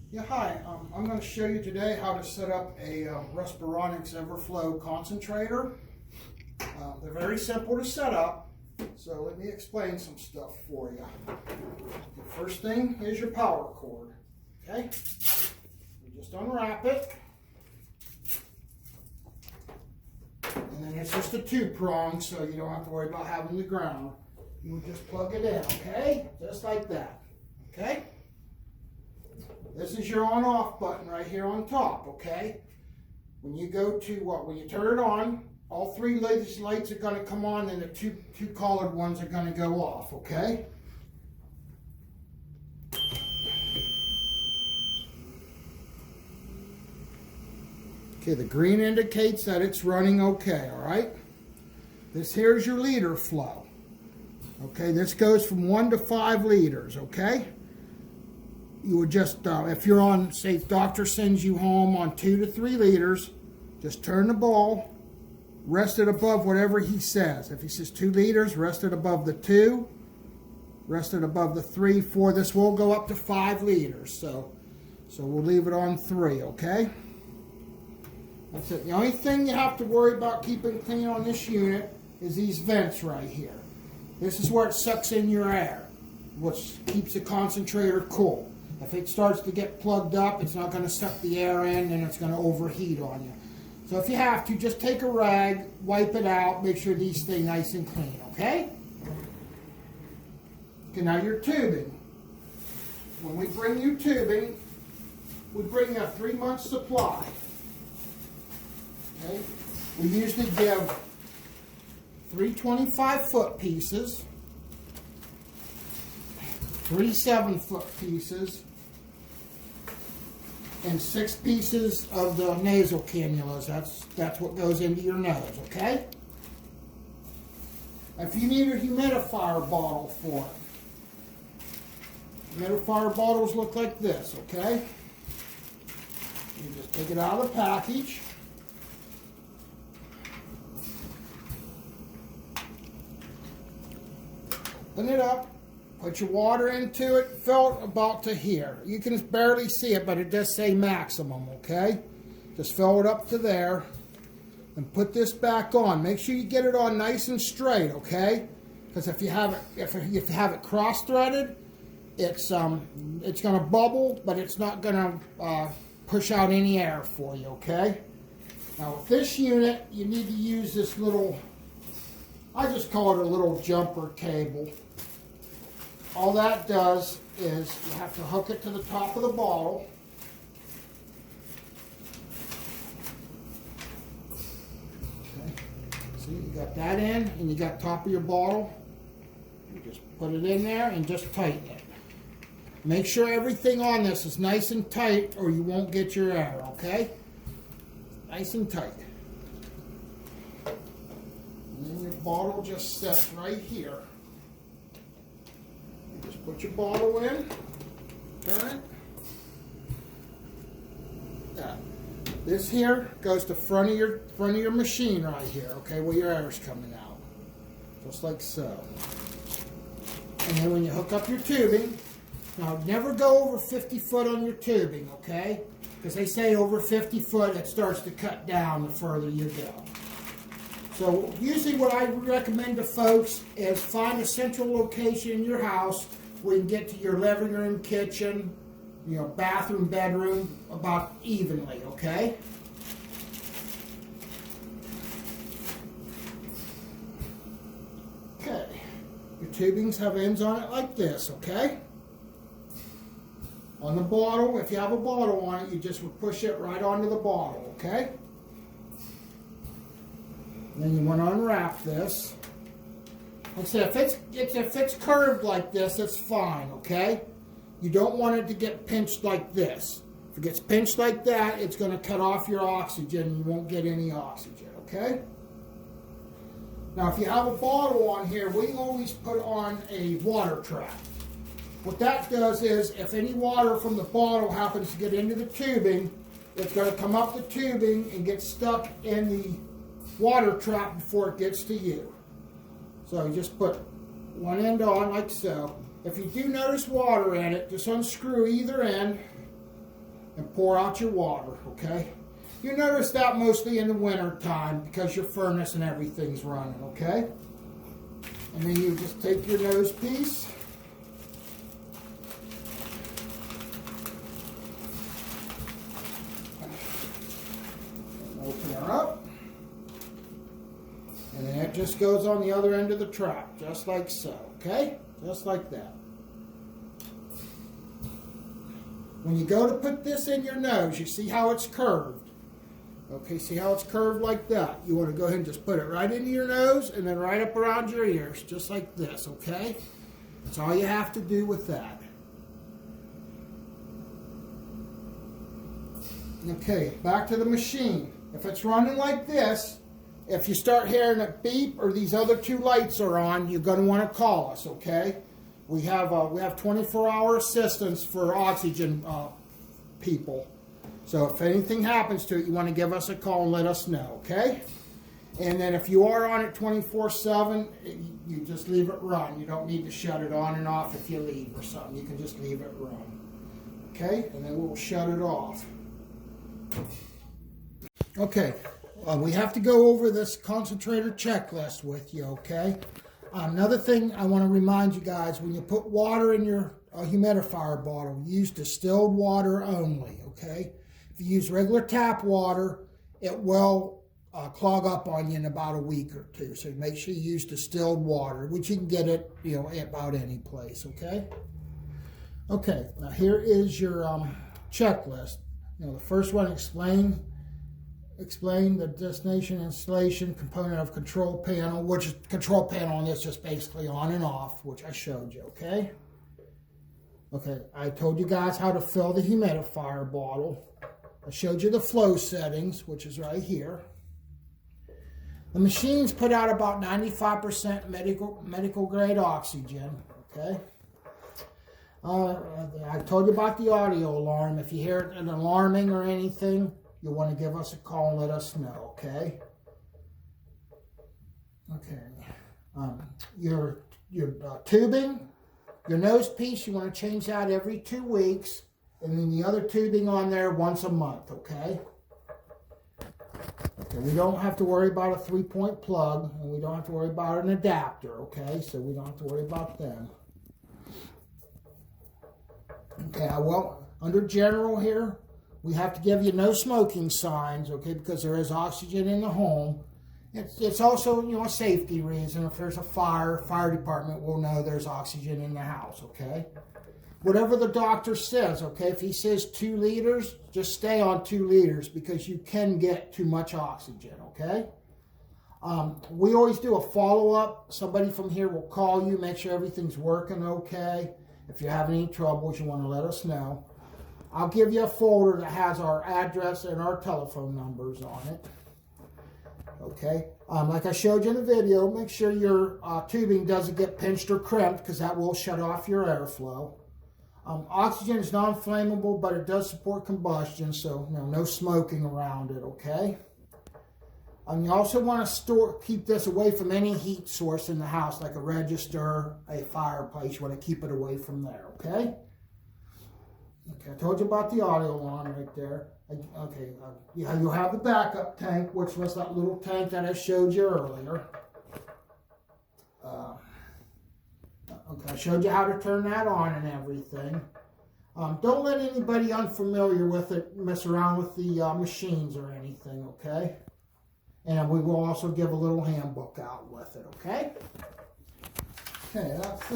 Yeah, hi. I'm going to show you today how to set up a Respironics Everflo concentrator. They're very simple to set up, so let me explain some stuff for you. The first thing is your power cord, okay? You just unwrap it, and then it's just a two-prong, so you don't have to worry about having the ground. You just plug it in, okay? Just like that, okay? This is your on-off button right here on top, okay? When you go to when you turn it on, all three lights are going to come on, and the two colored ones are going to go off, okay? Okay, the green indicates that it's running okay, all right? This here's your liter flow. Okay, this goes from 1 to 5 liters, okay? You would just, if you're on, say, the doctor sends you home on 2 to 3 liters, just turn the ball, rest it above whatever he says. If he says 2 liters, rest it above the 2, rest it above the 3, 4. This will go up to 5 liters, so we'll leave it on 3, okay? That's it. The only thing you have to worry about keeping clean on this unit is these vents right here. This is where it sucks in your air, which keeps the concentrator cool. If it starts to get plugged up, it's not going to suck the air in, and it's going to overheat on you. So if you have to, just take a rag, wipe it out, make sure these stay nice and clean, okay? Okay, now your tubing. When we bring you tubing, we bring you a 3-month supply. Okay? We usually give 3 25-foot pieces, 3 7-foot pieces, and 6 pieces of the nasal cannulas. That's what goes into your nose, okay? If you need a humidifier bottle for it, humidifier bottles look like this, okay? You just take it out of the package. Open it up. Put your water into it, fill it about to here. You can barely see it, but it does say maximum, okay? Just fill it up to there, and put this back on. Make sure you get it on nice and straight, okay? Because if you have it cross-threaded, it's going to bubble, but it's not going to push out any air for you, okay? Now with this unit, you need to use this little, I just call it a little jumper cable. All that does is you have to hook it to the top of the bottle. Okay. See, you got that in, and you got top of your bottle. You just put it in there and just tighten it. Make sure everything on this is nice and tight, or you won't get your air, okay? Nice and tight. And then your bottle just sits right here. Just put your bottle in, turn it. Yeah. This here goes to front of your machine right here, okay, where your air is coming out. Just like so. And then when you hook up your tubing, now never go over 50 foot on your tubing, okay? Because they say over 50 foot it starts to cut down the further you go. So usually what I recommend to folks is find a central location in your house where you can get to your living room, kitchen, bathroom, bedroom about evenly, okay? Okay. Your tubings have ends on it like this, okay? On the bottle, if you have a bottle on it, you just would push it right onto the bottle, okay? Then you want to unwrap this. Like I said, if it's curved like this, it's fine, okay? You don't want it to get pinched like this. If it gets pinched like that, it's going to cut off your oxygen. You won't get any oxygen, okay? Now, if you have a bottle on here, we always put on a water trap. What that does is, if any water from the bottle happens to get into the tubing, it's going to come up the tubing and get stuck in the water trap before it gets to you. So you just put one end on like so. If you do notice water in it, just unscrew either end, and pour out your water, okay? You notice that mostly in the winter time because your furnace and everything's running, okay? And then you just take your nose piece. Open her up. And then it just goes on the other end of the trap, just like so, okay? Just like that. When you go to put this in your nose, you see how it's curved. Okay, see how it's curved like that? You want to go ahead and just put it right into your nose and then right up around your ears, just like this, okay? That's all you have to do with that. Okay, back to the machine. If it's running like this, if you start hearing it beep or these other two lights are on, you're going to want to call us, okay? We have 24-hour assistance for oxygen people. So if anything happens to it, you want to give us a call and let us know, okay? And then if you are on it 24/7, you just leave it run. You don't need to shut it on and off if you leave or something. You can just leave it run, okay? And then we'll shut it off. Okay, we have to go over this concentrator checklist with you, okay? Another thing I want to remind you guys, when you put water in your humidifier bottle, use distilled water only, okay? If you use regular tap water, it will clog up on you in about a week or two. So make sure you use distilled water, which you can get it, about any place, okay? Okay, now here is your checklist. The first one, explain the destination installation component of control panel, which is control panel on this just basically on and off, which I showed you, okay? Okay, I told you guys how to fill the humidifier bottle. I showed you the flow settings, which is right here. The machines put out about 95% medical grade oxygen, okay? I told you about the audio alarm. If you hear an alarming or anything, you'll want to give us a call and let us know, okay? Okay. Your tubing, your nose piece, you want to change that every 2 weeks. And then the other tubing on there once a month, okay? Okay, we don't have to worry about a 3-point plug, and we don't have to worry about an adapter, okay? So we don't have to worry about them. Okay, well, under general here, we have to give you no smoking signs, okay, because there is oxygen in the home. It's also, a safety reason. If there's a fire department will know there's oxygen in the house, okay? Whatever the doctor says, okay, if he says 2 liters, just stay on 2 liters because you can get too much oxygen, okay? We always do a follow-up. Somebody from here will call you, make sure everything's working okay. If you have any troubles, you want to let us know. I'll give you a folder that has our address and our telephone numbers on it. Okay, like I showed you in the video, make sure your tubing doesn't get pinched or crimped because that will shut off your airflow. Oxygen is non-flammable, but it does support combustion, so no smoking around it, okay? You also want to keep this away from any heat source in the house, like a register, a fireplace. You want to keep it away from there, okay? Okay, I told you about the audio alarm right there. Okay, you'll have the backup tank, which was that little tank that I showed you earlier. Okay, I showed you how to turn that on and everything. Don't let anybody unfamiliar with it mess around with the machines or anything, okay? And we will also give a little handbook out with it, okay? Okay, that's